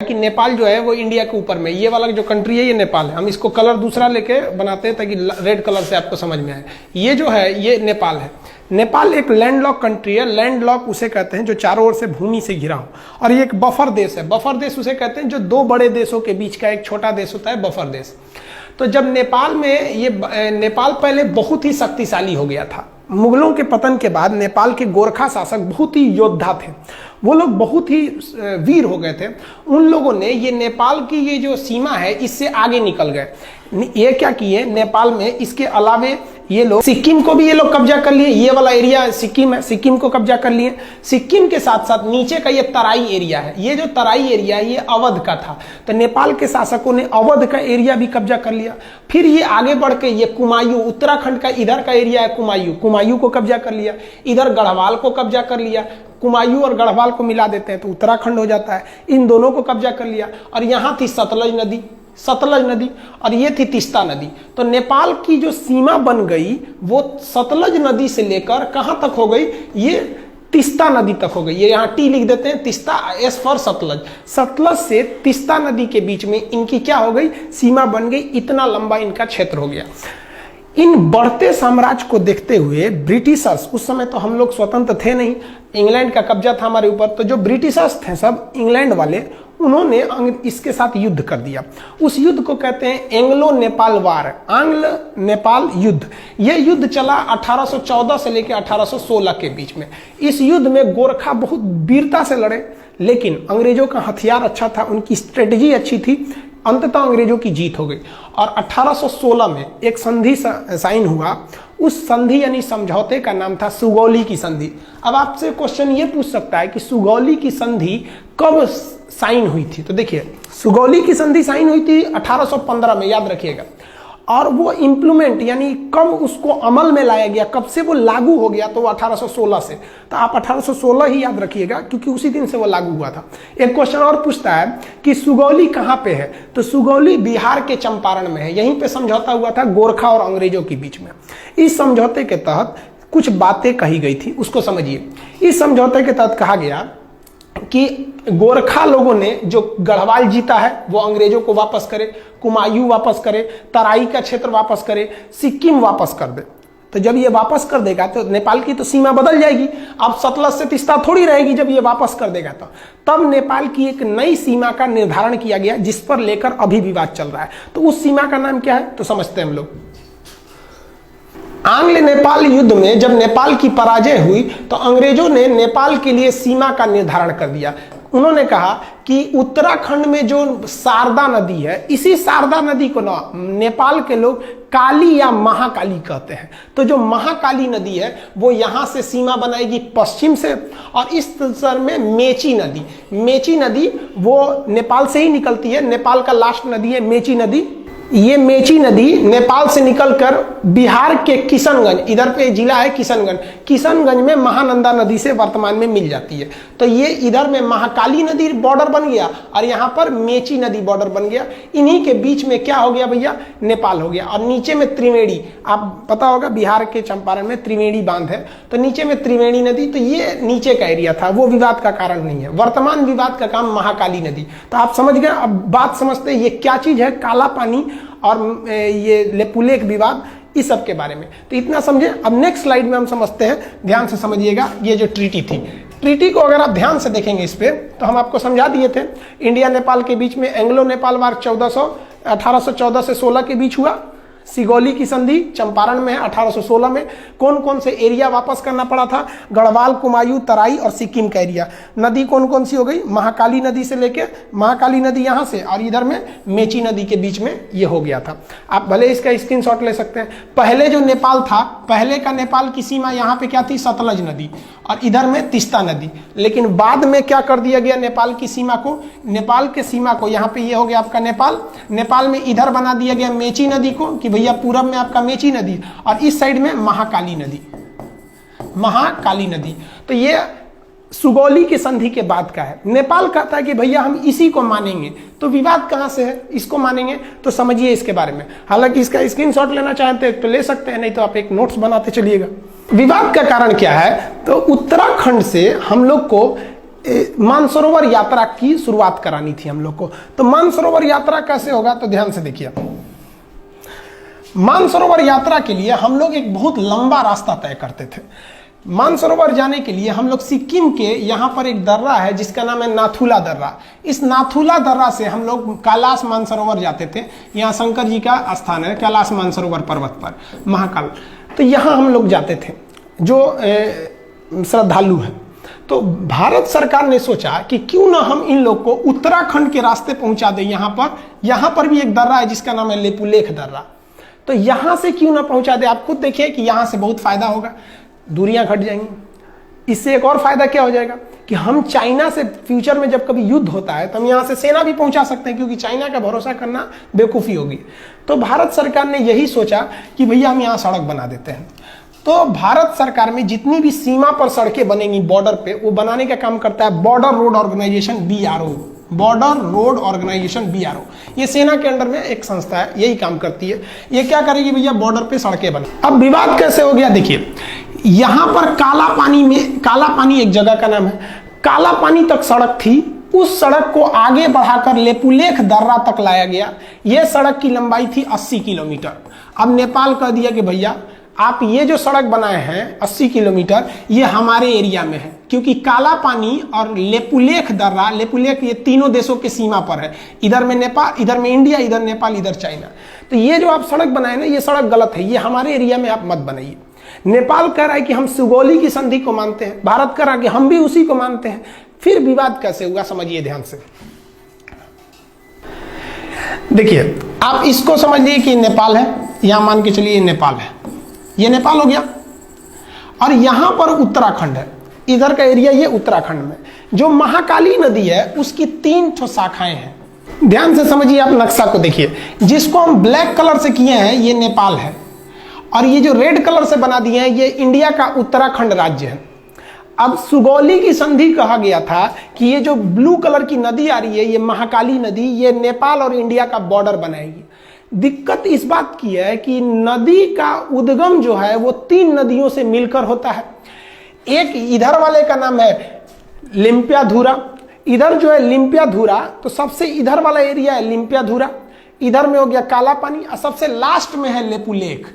कि नेपाल जो है वो इंडिया के ऊपर में, ये वाला जो कंट्री है ये नेपाल है। हम इसको कलर दूसरा लेके बनाते हैं ताकि रेड कलर से आपको समझ में आए। ये जो है ये नेपाल है। नेपाल एक लैंडलॉक कंट्री है। लैंडलॉक उसे कहते हैं जो चारों ओर से भूमि से घिरा हो, और ये एक बफर देश है। बफर देश उसे कहते हैं जो दो बड़े देशों के बीच का एक छोटा देश होता है, बफर देश। तो जब नेपाल में ये नेपाल पहले बहुत ही शक्तिशाली हो गया था। मुगलों के पतन के बाद नेपाल के गोरखा शासक बहुत ही योद्धा थे, वो लोग बहुत ही वीर हो गए थे। उन लोगों ने ये नेपाल की ये जो सीमा है इससे आगे निकल गए। ये क्या किए, नेपाल में इसके अलावे ये लोग सिक्किम को भी ये लोग कब्जा कर लिए। ये वाला एरिया सिक्किम है, सिक्किम को कब्जा कर लिए। सिक्किम के साथ साथ नीचे का ये तराई एरिया है, ये जो तराई एरिया है ये अवध का था। तो नेपाल के शासकों ने अवध का एरिया भी कब्जा कर लिया। फिर ये आगे बढ़ के ये कुमायूं, उत्तराखंड का इधर का एरिया है कुमायूं, कुमायूं को कब्जा कर लिया। इधर गढ़वाल को कब्जा कर लिया। कुमायूं और गढ़वाल को मिला देते हैं तो उत्तराखंड हो जाता है। इन दोनों को कब्जा कर लिया। और यहाँ थी सतलज नदी और ये थी तीस्ता नदी। तो नेपाल की जो सीमा बन गई वो सतलज नदी से लेकर कहां तक हो गई, ये तीस्ता नदी तक हो गई। ये यहाँ टी लिख देते हैं, तीस्ता, एस फॉर सतलज। सतलज से तीस्ता नदी के बीच में इनकी क्या हो गई, सीमा बन गई। इतना लंबा इनका क्षेत्र हो गया। इन बढ़ते साम्राज्य को देखते हुए ब्रिटिशर्स, उस समय तो हम लोग स्वतंत्र थे नहीं, इंग्लैंड का कब्जा था हमारे ऊपर, तो जो ब्रिटिशर्स थे सब इंग्लैंड वाले, उन्होंने इसके साथ युद्ध कर दिया। उस युद्ध को कहते हैं एंग्लो नेपाल वार, आंग्ल नेपाल युद्ध। यह युद्ध चला 1814 से लेकर 1816 के बीच में। इस युद्ध में गोरखा बहुत वीरता से लड़े, लेकिन अंग्रेजों का हथियार अच्छा था, उनकी स्ट्रेटजी अच्छी थी। अंततः अंग्रेजों की जीत हो गई और 1816 में एक संधि साइन हुआ। उस संधि यानी समझौते का नाम था सुगौली की संधि। अब आपसे क्वेश्चन ये पूछ सकता है कि सुगौली की संधि कब साइन हुई थी। तो देखिए, सुगौली की संधि साइन हुई थी 1815 में, याद रखिएगा। और वो इम्प्लीमेंट यानी कब उसको अमल में लाया गया, कब से वो लागू हो गया, तो वो 1816 से। तो आप 1816 ही याद रखिएगा क्योंकि उसी दिन से वो लागू हुआ था। एक क्वेश्चन और पूछता है कि सुगौली कहाँ पे है, तो सुगौली बिहार के चंपारण में है। यहीं पे समझौता हुआ था गोरखा और अंग्रेजों के बीच में। इस समझौते के तहत कुछ बातें कही गई थी, उसको समझिए। इस समझौते के तहत कहा गया कि गोरखा लोगों ने जो गढ़वाल जीता है वो अंग्रेजों को वापस करे, कुमायूं वापस करे, तराई का क्षेत्र वापस करे, सिक्किम वापस कर दे। तो जब ये वापस कर देगा तो नेपाल की तो सीमा बदल जाएगी। अब सतलज से तीस्ता थोड़ी रहेगी जब ये वापस कर देगा तो। तब नेपाल की एक नई सीमा का निर्धारण किया गया जिस पर लेकर अभी विवाद चल रहा है। तो उस सीमा का नाम क्या है, तो समझते हैं हम लोग। आंग्ल नेपाल युद्ध में जब नेपाल की पराजय हुई तो अंग्रेजों ने नेपाल के लिए सीमा का निर्धारण कर दिया। उन्होंने कहा कि उत्तराखंड में जो शारदा नदी है, इसी शारदा नदी को ना नेपाल के लोग काली या महाकाली कहते हैं। तो जो महाकाली नदी है वो यहाँ से सीमा बनाएगी पश्चिम से, और इस तरह में मेची नदी वो नेपाल से ही निकलती है। नेपाल का लास्ट नदी है मेची नदी। ये मेची नदी नेपाल से निकलकर बिहार के किशनगंज, इधर पे जिला है किशनगंज में महानंदा नदी से वर्तमान में मिल जाती है। तो ये इधर में महाकाली नदी बॉर्डर बन गया और यहाँ पर मेची नदी बॉर्डर बन गया। इन्हीं के बीच में क्या हो गया भैया, नेपाल हो गया। और नीचे में त्रिवेणी, आप पता होगा बिहार के चंपारण में त्रिवेणी बांध है, तो नीचे में त्रिवेणी नदी। तो ये नीचे का एरिया था, वो विवाद का कारण नहीं है। वर्तमान विवाद का काम महाकाली नदी। तो आप समझ गए। अब बात समझते हैं ये क्या चीज है, काला पानी और ये लेपुलेख विवाद, इस सब के बारे में। तो इतना समझे। अब नेक्स्ट स्लाइड में हम समझते हैं, ध्यान से समझिएगा। ये जो ट्रीटी थी, ट्रीटी को अगर आप ध्यान से देखेंगे इस पे, तो हम आपको समझा दिए थे। इंडिया नेपाल के बीच में एंग्लो नेपाल वार 1814 से 16 के बीच हुआ। सिगौली की संधि चंपारण में है 1816 में। कौन कौन से एरिया वापस करना पड़ा था, गढ़वाल, कुमायूं, तराई और सिक्किम का एरिया। नदी कौन कौन सी हो गई, महाकाली नदी से लेके, महाकाली नदी यहाँ से और इधर में मेची नदी के बीच में ये हो गया था। आप भले इसका स्क्रीनशॉट ले सकते हैं। पहले जो नेपाल था, पहले का नेपाल की सीमा यहाँ पे क्या थी, सतलज नदी, और इधर में तीस्ता नदी। लेकिन बाद में क्या कर दिया गया, नेपाल की सीमा को, नेपाल के सीमा को यहाँ पे ये हो गया आपका नेपाल में इधर बना दिया गया मेची नदी को, कि भैया पूरब में आपका मेची नदी और इस साइड में महाकाली नदी। तो ये सुगौली की संधि के बाद का है। नेपाल कहता है कि भैया हम इसी को मानेंगे। तो विवाद कहां से है, इसको मानेंगे। तो समझिए इसके बारे में। हालांकि इसका स्क्रीनशॉट लेना चाहते हैं तो ले सकते हैं, नहीं तो आप एक नोट्स बनाते चलिएगा। विवाद का कारण क्या है, तो उत्तराखंड से हम लोग को मानसरोवर यात्रा की शुरुआत करानी थी हम लोग को। तो मानसरोवर यात्रा कैसे होगा, तो ध्यान से देखिए। मानसरोवर यात्रा के लिए हम लोग एक बहुत लंबा रास्ता तय करते थे। मानसरोवर जाने के लिए हम लोग सिक्किम के यहाँ पर एक दर्रा है जिसका नाम है नाथुला दर्रा। इस नाथुला दर्रा से हम लोग कैलाश मानसरोवर जाते थे। यहाँ शंकर जी का स्थान है कैलाश मानसरोवर पर्वत पर, महाकाल। तो यहाँ हम लोग जाते थे जो श्रद्धालु हैं। तो भारत सरकार ने सोचा कि क्यों ना हम इन लोग को उत्तराखंड के रास्ते पहुंचा दें। यहाँ पर भी एक दर्रा है जिसका नाम है लेपुलेख दर्रा। तो यहाँ से क्यों ना पहुंचा दे। आप खुद देखिए कि यहाँ से बहुत फायदा होगा, दूरियां घट जाएंगी। इससे एक और फायदा क्या हो जाएगा कि हम चाइना से फ्यूचर में जब कभी युद्ध होता है तो हम यहाँ से सेना भी पहुंचा सकते हैं, क्योंकि चाइना का भरोसा करना बेवकूफ़ी होगी। तो भारत सरकार ने यही सोचा कि भैया हम यहाँ सड़क बना देते हैं। तो भारत सरकार में जितनी भी सीमा पर सड़कें बनेंगी बॉर्डर पे, वो बनाने का काम करता है border road organisation BRO, border road organisation BRO। ये सेना के अंडर में एक संस्था है, यही काम करती है। ये क्या करेगी भैया, बॉर्डर पे सड़कें बने। अब विवाद कैसे हो गया, देखिए यहां पर काला पानी एक जगह का नाम है, काला पानी तक सड़क थी। उस सड़क को आगे बढ़ाकर लेपुलेख दर्रा तक लाया गया। यह सड़क की लंबाई थी 80 किलोमीटर। अब नेपाल कह दिया कि भैया आप ये जो सड़क बनाए हैं 80 किलोमीटर, ये हमारे एरिया में है, क्योंकि काला पानी और लेपुलेख दर्रा, लेपुलेख ये तीनों देशों के सीमा पर है। इधर में नेपाल, इधर में इंडिया, इधर नेपाल, इधर चाइना। तो ये जो आप सड़क बनाए ना, ये सड़क गलत है, ये हमारे एरिया में आप मत बनाइए। नेपाल कह रहा है कि हम सुगौली की संधि को मानते हैं, भारत कह रहा है कि हम भी उसी को मानते हैं। फिर विवाद कैसे हुआ, समझिए ध्यान से। देखिए आप इसको समझ लीजिए कि नेपाल है, यहां मान के चलिए नेपाल है, ये नेपाल हो गया। और यहां पर उत्तराखंड है, इधर का एरिया ये उत्तराखंड में। जो महाकाली नदी है उसकी 3 ठो शाखाएं हैं। ध्यान से समझिए, आप नक्शा को देखिए। जिसको हम ब्लैक कलर से किए हैं ये नेपाल है, और ये जो रेड कलर से बना दिए हैं ये इंडिया का उत्तराखंड राज्य है। अब सुगौली की संधि कहा गया था कि ये जो ब्लू कलर की नदी आ रही है, ये महाकाली नदी, ये नेपाल और इंडिया का बॉर्डर बनाएगी। दिक्कत इस बात की है कि नदी का उद्गम जो है वो 3 नदियों से मिलकर होता है। एक इधर वाले का नाम है लिम्पियाधुरा, इधर जो है लिम्पियाधुरा, तो सबसे इधर वाला एरिया है लिम्पियाधुरा, इधर में हो गया काला पानी, और सबसे लास्ट में है लेपुलेख,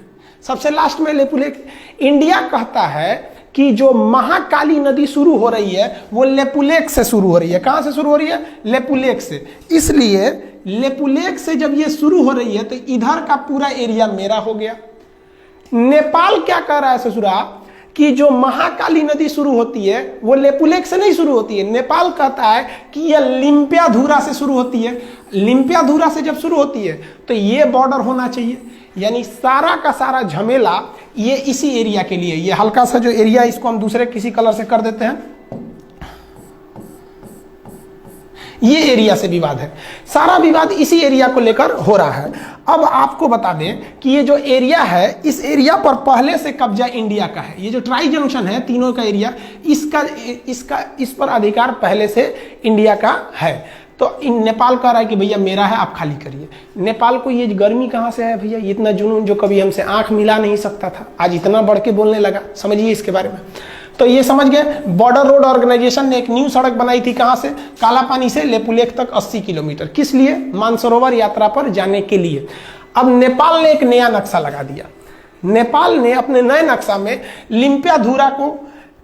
सबसे लास्ट में लेपुलेख। इंडिया कहता है कि जो महाकाली नदी शुरू हो रही है वो लेपुलेख से शुरू हो रही है। कहां से शुरू हो रही है, लेपुलेख से। इसलिए लेपुलेख से जब ये शुरू हो रही है तो इधर का पूरा एरिया मेरा हो गया। नेपाल क्या कह रहा है ससुरा कि जो महाकाली नदी शुरू होती है वो लेपुलेख से नहीं शुरू होती है। नेपाल कहता है कि यह लिम्पियाधुरा से शुरू होती है। लिम्पियाधुरा से जब शुरू होती है तो ये बॉर्डर होना चाहिए। यानी सारा का सारा झमेला ये इसी एरिया के लिए। ये हल्का सा जो एरिया इसको हम दूसरे किसी कलर से कर देते हैं, ये एरिया से विवाद है। सारा विवाद इसी एरिया को लेकर हो रहा है। अब आपको बता दें कि ये जो एरिया है, इस एरिया पर पहले से कब्जा इंडिया का है। ये जो ट्राई जंक्शन है तीनों का एरिया, इस पर अधिकार पहले से इंडिया का है। तो नेपाल कह रहा है कि भैया मेरा है, आप खाली करिए। नेपाल को ये गर्मी कहाँ से है भैया, इतना जुनून जो कभी हमसे आंख मिला नहीं सकता था, आज इतना बढ़ के बोलने लगा। समझिए इसके बारे में। तो ये समझ गए, बॉर्डर रोड ऑर्गेनाइजेशन ने एक न्यू सड़क बनाई थी। कहां से, काला पानी से लेपुलेख तक 80 किलोमीटर। किस लिए, मानसरोवर यात्रा पर जाने के लिए। अब नेपाल ने एक नया नक्शा लगा दिया। नेपाल ने अपने नए नक्शा में लिम्पियाधुरा को,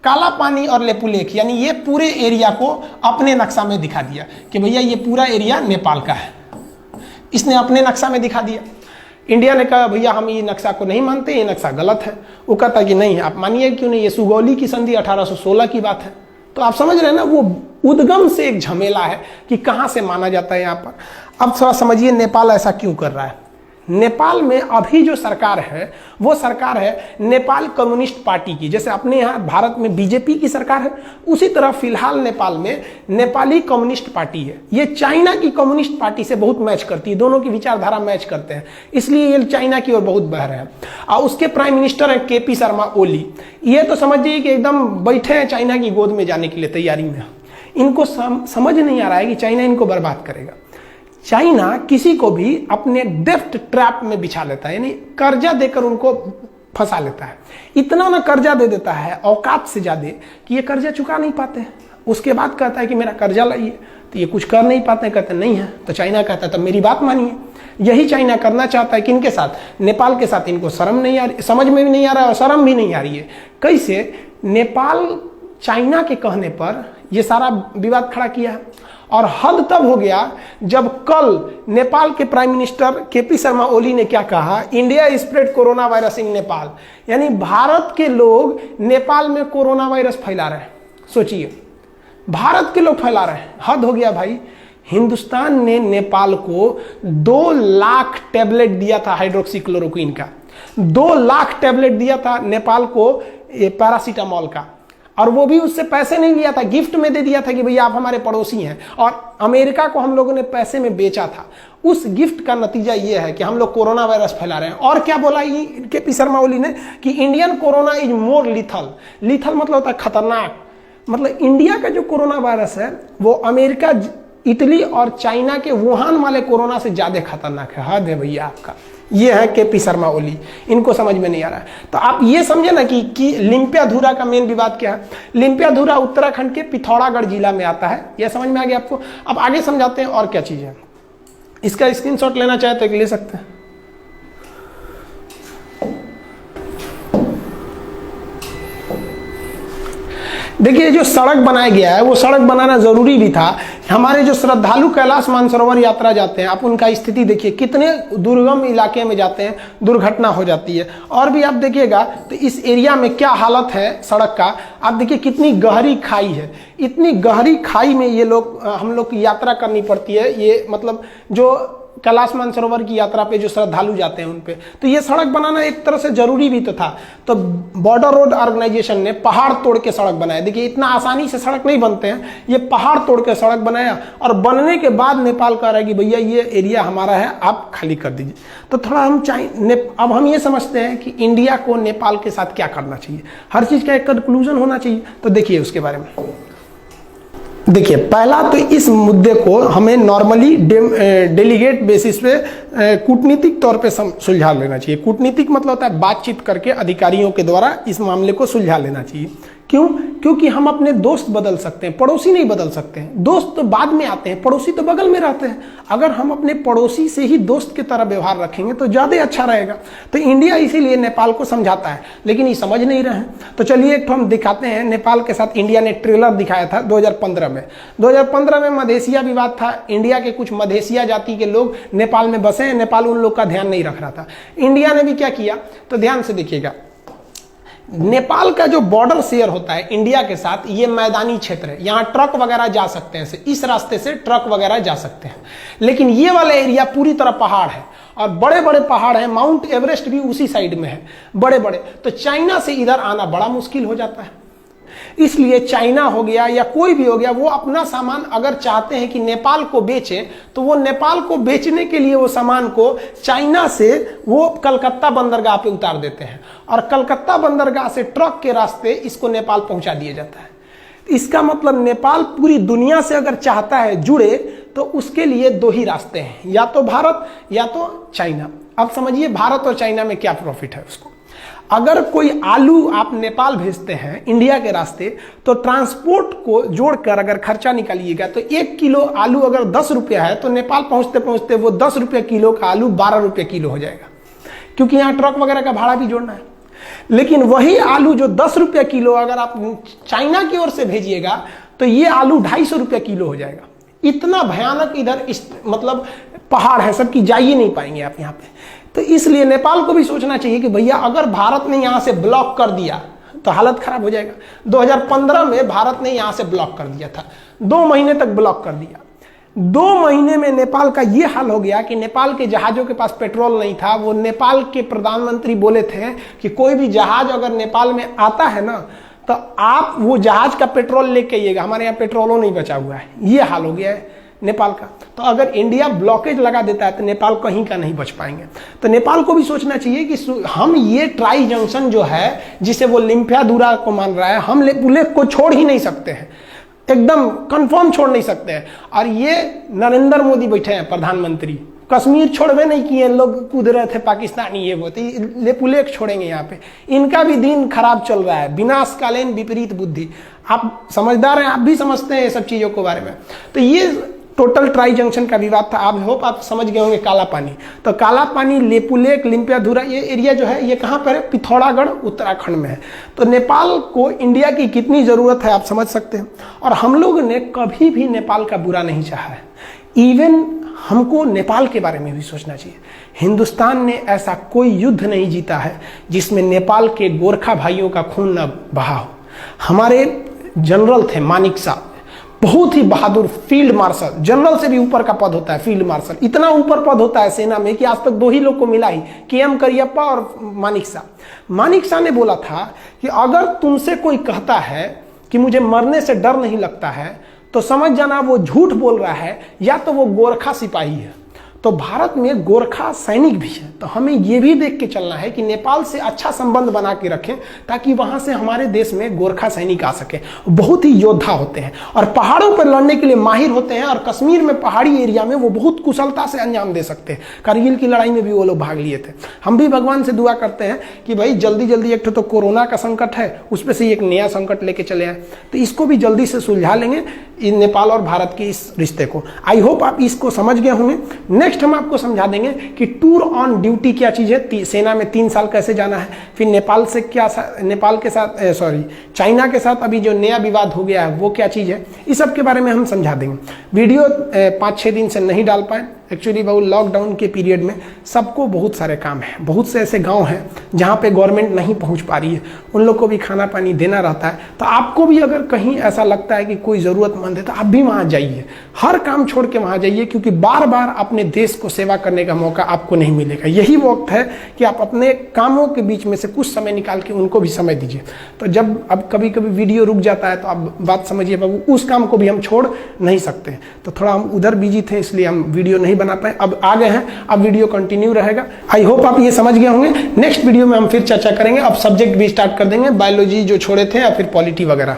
काला पानी और लेपुलेख, यानी ये पूरे एरिया को अपने नक्शा में दिखा दिया कि भैया ये पूरा एरिया नेपाल का है। इसने अपने नक्शा में दिखा दिया। इंडिया ने कहा भैया हम ये नक्शा को नहीं मानते, ये नक्शा गलत है। वो कहता कि नहीं आप मानिए, क्यों नहीं, ये सुगौली की संधि 1816 की बात है। तो आप समझ रहे हैं ना, वो उद्गम से एक झमेला है कि कहां से माना जाता है यहाँ पर। अब थोड़ा समझिए नेपाल ऐसा क्यों कर रहा है। नेपाल में अभी जो सरकार है वो सरकार है नेपाल कम्युनिस्ट पार्टी की। जैसे अपने यहाँ भारत में बीजेपी की सरकार है, उसी तरह फिलहाल नेपाल में नेपाली कम्युनिस्ट पार्टी है। ये चाइना की कम्युनिस्ट पार्टी से बहुत मैच करती है, दोनों की विचारधारा मैच करते हैं, इसलिए ये चाइना की ओर बहुत बह रहे हैं। और उसके प्राइम मिनिस्टर हैं KP शर्मा ओली। ये तो समझिए कि एकदम बैठे हैं चाइना की गोद में जाने के लिए तैयारी में। इनको समझ नहीं आ रहा है कि चाइना इनको बर्बाद करेगा। चाइना किसी को भी अपने डेप्ट ट्रैप में बिछा लेता है, यानी कर्जा देकर उनको फंसा लेता है। इतना ना कर्जा दे देता है औकात से ज्यादा कि ये कर्जा चुका नहीं पाते हैं। उसके बाद कहता है कि मेरा कर्जा लाइए, तो ये कुछ कर नहीं पाते, कहते नहीं है। तो चाइना कहता है तब मेरी बात मानिए। यही चाइना करना चाहता है किनके साथ? नेपाल के साथ। इनको शर्म नहीं आ रही, समझ में भी नहीं आ रहा है और शर्म भी नहीं आ रही है। कैसे? नेपाल चाइना के कहने पर ये सारा विवाद खड़ा किया है। और हद तब हो गया जब कल नेपाल के prime minister KP Sharma Oli ने क्या कहा, India spread corona virus in Nepal, यानी भारत के लोग नेपाल में कोरोना वायरस फैला रहे हैं। सोचिए, भारत के लोग फैला रहे हैं, हद हो गया भाई। हिंदुस्तान ने नेपाल को 2 लाख टैबलेट दिया था हाइड्रोक्सीक्लोरोक्विन का, 2 लाख टैबलेट दिया था नेपाल को पैरासीटामोल का, और वो भी उससे पैसे नहीं लिया था, गिफ्ट में दे दिया था कि भैया आप हमारे पड़ोसी हैं। और अमेरिका को हम लोगों ने पैसे में बेचा था। उस गिफ्ट का नतीजा ये है कि हम लोग कोरोना वायरस फैला रहे हैं। और क्या बोला ये केपी शर्मा ओली ने कि Indian corona is more lethal. Lethal मतलब होता है खतरनाक। मतलब इंडिया का जो कोरोना वायरस है वो अमेरिका, इटली और चाइना के वुहान वाले कोरोना से ज्यादा खतरनाक है। हद है भैया आपका। ये है केपी शर्मा ओली, इनको समझ में नहीं आ रहा है। तो आप ये समझे ना कि लिम्पियाधुरा का मेन विवाद क्या है। लिम्पियाधुरा उत्तराखंड के पिथौरागढ़ जिला में आता है, यह समझ में आ गया आपको। अब आगे समझाते हैं और क्या चीज है। इसका स्क्रीनशॉट लेना चाहे तो ले सकते हैं। देखिए, जो सड़क बनाया गया है वो सड़क बनाना जरूरी भी था। हमारे जो श्रद्धालु कैलाश मानसरोवर यात्रा जाते हैं, आप उनका स्थिति देखिए, कितने दुर्गम इलाके में जाते हैं, दुर्घटना हो जाती है। और भी आप देखिएगा तो इस एरिया में क्या हालत है सड़क का। आप देखिए कितनी गहरी खाई है, इतनी गहरी खाई में ये लोग, हम लोग की यात्रा करनी पड़ती है। ये मतलब जो कैलाश मानसरोवर की यात्रा पे जो श्रद्धालु जाते हैं उन पे, तो ये सड़क बनाना एक तरह से जरूरी भी तो था। तो बॉर्डर रोड ऑर्गेनाइजेशन ने पहाड़ तोड़ के सड़क बनाया। देखिए, इतना आसानी से सड़क नहीं बनते हैं, ये पहाड़ तोड़ के सड़क बनाया। और बनने के बाद नेपाल कह रहा है कि भैया ये एरिया हमारा है, आप खाली कर दीजिए। तो थोड़ा हम अब हम ये समझते हैं कि इंडिया को नेपाल के साथ क्या करना चाहिए, हर चीज का एक कंक्लूजन होना चाहिए। तो देखिए उसके बारे में। देखिए, पहला तो इस मुद्दे को हमें नॉर्मली डेलीगेट बेसिस पे कूटनीतिक तौर पे सुलझा लेना चाहिए। कूटनीतिक मतलब होता है बातचीत करके अधिकारियों के द्वारा इस मामले को सुलझा लेना चाहिए। क्यों? क्योंकि हम अपने दोस्त बदल सकते हैं, पड़ोसी नहीं बदल सकते हैं। दोस्त तो बाद में आते हैं, पड़ोसी तो बगल में रहते हैं। अगर हम अपने पड़ोसी से ही दोस्त की तरह व्यवहार रखेंगे तो ज्यादा अच्छा रहेगा। तो इंडिया इसीलिए नेपाल को समझाता है, लेकिन ये समझ नहीं रहे हैं। तो चलिए एक तो हम दिखाते हैं। नेपाल के साथ इंडिया ने ट्रेलर दिखाया था 2015 में। 2015 में मधेसिया विवाद था। इंडिया के कुछ मधेसिया जाति के लोग नेपाल में बसे हैं, नेपाल उन लोग का ध्यान नहीं रख रहा था। इंडिया ने भी क्या किया, तो ध्यान से देखिएगा। नेपाल का जो बॉर्डर शेयर होता है इंडिया के साथ, ये मैदानी क्षेत्र है, यहाँ ट्रक वगैरह जा सकते हैं, इस रास्ते से ट्रक वगैरह जा सकते हैं। लेकिन ये वाला एरिया पूरी तरह पहाड़ है और बड़े बड़े पहाड़ हैं। माउंट एवरेस्ट भी उसी साइड में है, बड़े बड़े। तो चाइना से इधर आना बड़ा मुश्किल हो जाता है। इसलिए चाइना हो गया या कोई भी हो गया, वो अपना सामान अगर चाहते हैं कि नेपाल को बेचे, तो वो नेपाल को बेचने के लिए वो सामान को चाइना से वो कलकत्ता बंदरगाह पे उतार देते हैं और कलकत्ता बंदरगाह से ट्रक के रास्ते इसको नेपाल पहुंचा दिया जाता है। इसका मतलब नेपाल पूरी दुनिया से अगर चाहता है जुड़े तो उसके लिए 2 ही रास्ते हैं, या तो भारत या तो चाइना। अब समझिए भारत और चाइना में क्या प्रॉफिट है उसको। अगर कोई आलू आप नेपाल भेजते हैं इंडिया के रास्ते, तो ट्रांसपोर्ट को जोड़कर अगर खर्चा निकालिएगा तो 1 किलो आलू अगर 10 रुपया है, तो नेपाल पहुंचते पहुंचते वो 10 रुपये किलो का आलू 12 रुपये किलो हो जाएगा, क्योंकि यहाँ ट्रक वगैरह का भाड़ा भी जोड़ना है। लेकिन वही आलू जो 10 रुपये किलो अगर आप चाइना की ओर से भेजिएगा तो ये आलू 250 रुपये किलो हो जाएगा। इतना भयानक इधर मतलब पहाड़ है, सबकी जा ही नहीं पाएंगे आप यहाँ पे। तो इसलिए नेपाल को भी सोचना चाहिए कि भैया अगर भारत ने यहाँ से ब्लॉक कर दिया तो हालत खराब हो जाएगा। 2015 में भारत ने यहाँ से ब्लॉक कर दिया था, 2 महीने तक ब्लॉक कर दिया। 2 महीने में नेपाल का ये हाल हो गया कि नेपाल के जहाजों के पास पेट्रोल नहीं था। वो नेपाल के प्रधानमंत्री बोले थे कि कोई भी जहाज अगर नेपाल में आता है ना, तो आप वो जहाज का पेट्रोल लेके आइएगा, हमारे यहाँ पेट्रोलों नहीं बचा हुआ है। ये हाल हो गया है नेपाल का। तो अगर इंडिया ब्लॉकेज लगा देता है तो नेपाल कहीं का नहीं बच पाएंगे। तो नेपाल को भी सोचना चाहिए कि हम ये ट्राई जंक्शन जो है, जिसे वो लिम्पियाधुरा को मान रहा है, हम लेक को छोड़ ही नहीं सकते हैं, एकदम कंफर्म छोड़ नहीं सकते हैं। और ये नरेंद्र मोदी बैठे हैं प्रधानमंत्री, कश्मीर छोड़वे नहीं किए, लोग कूद रहे थे पाकिस्तानी, ये वो तो लेपुलेख छोड़ेंगे यहाँ पे। इनका भी दिन खराब चल रहा है, विनाशकालीन विपरीत बुद्धि। आप समझदार हैं, आप भी समझते हैं ये सब चीज़ों के बारे में। तो ये टोटल ट्राई जंक्शन का विवाद था। आप होप आप समझ गए होंगे काला पानी। तो काला पानी, लेपुलेख, लिम्पियाधुरा, ये एरिया जो है ये कहाँ पर है? पिथौरागढ़ उत्तराखंड में है। तो नेपाल को इंडिया की कितनी ज़रूरत है आप समझ सकते हैं। और हम लोग ने कभी भी नेपाल का बुरा नहीं चाहा है। इवन हमको नेपाल के बारे में भी सोचना चाहिए। हिंदुस्तान ने ऐसा कोई युद्ध नहीं जीता है जिसमें नेपाल के गोरखा भाइयों का खून न बहा हो। हमारे जनरल थे मानिक साहब, बहुत ही बहादुर फील्ड मार्शल, जनरल से भी ऊपर का पद होता है फील्ड मार्शल। इतना ऊपर पद होता है सेना में कि आज तक 2 ही लोग को मिला ही, KM करियप्पा और मानिक शाह। मानिक शाह ने बोला था कि अगर तुमसे कोई कहता है कि मुझे मरने से डर नहीं लगता है तो समझ जाना वो झूठ बोल रहा है, या तो वो गोरखा सिपाही है। तो भारत में गोरखा सैनिक भी है। तो हमें ये भी देख के चलना है कि नेपाल से अच्छा संबंध बना के रखें ताकि वहां से हमारे देश में गोरखा सैनिक आ सके। बहुत ही योद्धा होते हैं और पहाड़ों पर लड़ने के लिए माहिर होते हैं। और कश्मीर में पहाड़ी एरिया में वो बहुत कुशलता से अंजाम दे सकते हैं। कारगिल की लड़ाई में भी वो लोग भाग लिए थे। हम भी भगवान से दुआ करते हैं कि भाई जल्दी जल्दी, एक तो कोरोना का संकट है, उस पर से एक नया संकट लेके चले आए, तो इसको भी जल्दी से सुलझा लेंगे नेपाल और भारत के इस रिश्ते को। आई होप आप इसको समझ गए होंगे। नेक्स्ट हम आपको समझा देंगे कि टूर ऑन ड्यूटी क्या चीज़ है, सेना में 3 साल कैसे जाना है, फिर नेपाल से क्या, नेपाल के साथ चाइना के साथ अभी जो नया विवाद हो गया है वो क्या चीज़ है, इस सब के बारे में हम समझा देंगे। वीडियो 5-6 दिन से नहीं डाल पाए एक्चुअली, बहुत लॉकडाउन के पीरियड में सबको बहुत सारे काम हैं। बहुत से ऐसे गांव हैं जहां पे गवर्नमेंट नहीं पहुंच पा रही है, उन लोग को भी खाना पानी देना रहता है। तो आपको भी अगर कहीं ऐसा लगता है कि कोई ज़रूरतमंद है तो आप भी वहां जाइए, हर काम छोड़ के वहां जाइए, क्योंकि बार बार अपने देश को सेवा करने का मौका आपको नहीं मिलेगा। यही वक्त है कि आप अपने कामों के बीच में से कुछ समय निकाल के उनको भी समय दीजिए। तो जब अब कभी कभी वीडियो रुक जाता है तो आप बात समझिए बाबू, उस काम को भी हम छोड़ नहीं सकते। तो थोड़ा हम उधर बिजी थे इसलिए हम वीडियो नहीं बना पाए, अब आ गए हैं, अब वीडियो कंटिन्यू रहेगा। आई होप आप ये समझ गए होंगे। नेक्स्ट वीडियो में हम फिर चर्चा करेंगे, अब सब्जेक्ट भी स्टार्ट कर देंगे, बायोलॉजी जो छोड़े थे या फिर पॉलिटी वगैरह।